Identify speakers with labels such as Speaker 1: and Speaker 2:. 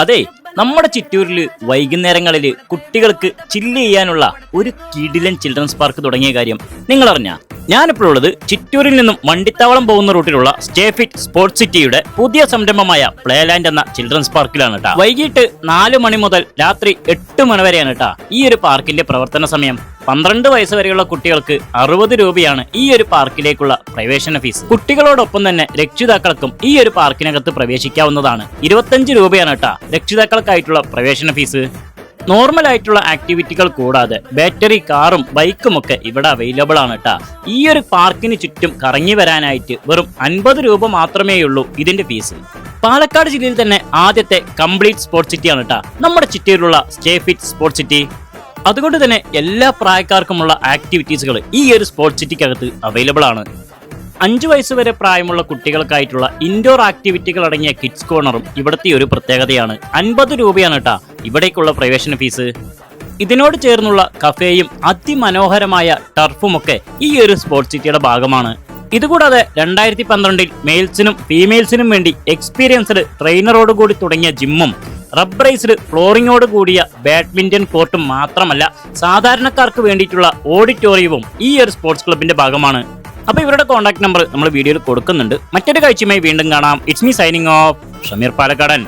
Speaker 1: അതെ, നമ്മുടെ ചിറ്റൂരിൽ വൈകുന്നേരങ്ങളിൽ കുട്ടികൾക്ക് ചില്ല് ചെയ്യാനുള്ള ഒരു കിടിലൻ ചിൽഡ്രൻസ് പാർക്ക് തുടങ്ങിയ കാര്യം നിങ്ങൾ അറിഞ്ഞ? ഞാനിപ്പോൾ ഉള്ളത് ചിറ്റൂരിൽ നിന്നും വണ്ടിത്താവളം പോകുന്ന റൂട്ടിലുള്ള സ്റ്റേ ഫിറ്റ് സ്പോർട്സ് സിറ്റിയുടെ പുതിയ സംരംഭമായ പ്ലേലാൻഡ് എന്ന ചിൽഡ്രൻസ് പാർക്കിലാണ് കേട്ടോ. വൈകിട്ട് 4 മണി മുതൽ രാത്രി 8 മണി വരെയാണ് കേട്ടോ ഈ ഒരു പാർക്കിന്റെ പ്രവർത്തന സമയം. 12 വയസ്സ് വരെയുള്ള കുട്ടികൾക്ക് 60 രൂപയാണ് ഈ ഒരു പാർക്കിലേക്കുള്ള പ്രവേശന ഫീസ്. കുട്ടികളോടൊപ്പം തന്നെ രക്ഷിതാക്കൾക്കും ഈ ഒരു പാർക്കിനകത്ത് പ്രവേശിക്കാവുന്നതാണ്. 25 രൂപയാണ് കേട്ടോ രക്ഷിതാക്കൾക്കായിട്ടുള്ള പ്രവേശന ഫീസ്. നോർമൽ ആയിട്ടുള്ള ആക്ടിവിറ്റികൾ കൂടാതെ ബാറ്ററി കാറും ബൈക്കും ഒക്കെ ഇവിടെ അവൈലബിൾ ആണ് കേട്ടോ. ഈ ഒരു പാർക്കിന് ചുറ്റും കറങ്ങി വരാനായിട്ട് വെറും 50 രൂപ മാത്രമേ ഉള്ളൂ ഇതിന്റെ ഫീസ്. പാലക്കാട് ജില്ലയിൽ തന്നെ ആദ്യത്തെ കംപ്ലീറ്റ് സ്പോർട്സ് സിറ്റിയാണ് കേട്ടോ നമ്മുടെ ചിറ്റൂരിലുള്ള സ്റ്റേ ഫിറ്റ് സ്പോർട്സ് സിറ്റി. അതുകൊണ്ട് തന്നെ എല്ലാ പ്രായക്കാർക്കുമുള്ള ആക്ടിവിറ്റീസുകൾ ഈ ഒരു സ്പോർട്സ് സിറ്റിക്കകത്ത് അവൈലബിൾ ആണ്. 5 വയസ്സ് വരെ പ്രായമുള്ള കുട്ടികൾക്കായിട്ടുള്ള ഇൻഡോർ ആക്ടിവിറ്റികൾ അടങ്ങിയ കിഡ്സ് കോർണറും ഇവിടുത്തെ ഒരു പ്രത്യേകതയാണ്. 50 രൂപയാണ് കേട്ടോ ഇവിടേക്കുള്ള പ്രവേശന ഫീസ്. ഇതിനോട് ചേർന്നുള്ള കഫേയും അതിമനോഹരമായ ടർഫുമൊക്കെ ഈ ഒരു സ്പോർട്സ് സിറ്റിയുടെ ഭാഗമാണ്. ഇതുകൂടാതെ 2012 മെയിൽസിനും ഫീമെയിൽസിനും വേണ്ടി എക്സ്പീരിയൻസ്ഡ് ട്രെയിനറോട് കൂടി തുടങ്ങിയ ജിമ്മും റബ്ബറൈസ്ഡ് ഫ്ലോറിങ്ങോട് കൂടിയ ബാഡ്മിന്റൺ കോർട്ടും മാത്രമല്ല സാധാരണക്കാർക്ക് വേണ്ടിയിട്ടുള്ള ഓഡിറ്റോറിയവും ഈ ഒരു സ്പോർട്സ് ക്ലബിന്റെ ഭാഗമാണ്. അപ്പൊ ഇവരുടെ കോൺടാക്ട് നമ്പർ നമ്മൾ വീഡിയോയിൽ കൊടുക്കുന്നുണ്ട്. മറ്റൊരു കാഴ്ചയുമായി വീണ്ടും കാണാം. It's me signing off, Shameer പാലക്കാടൻ.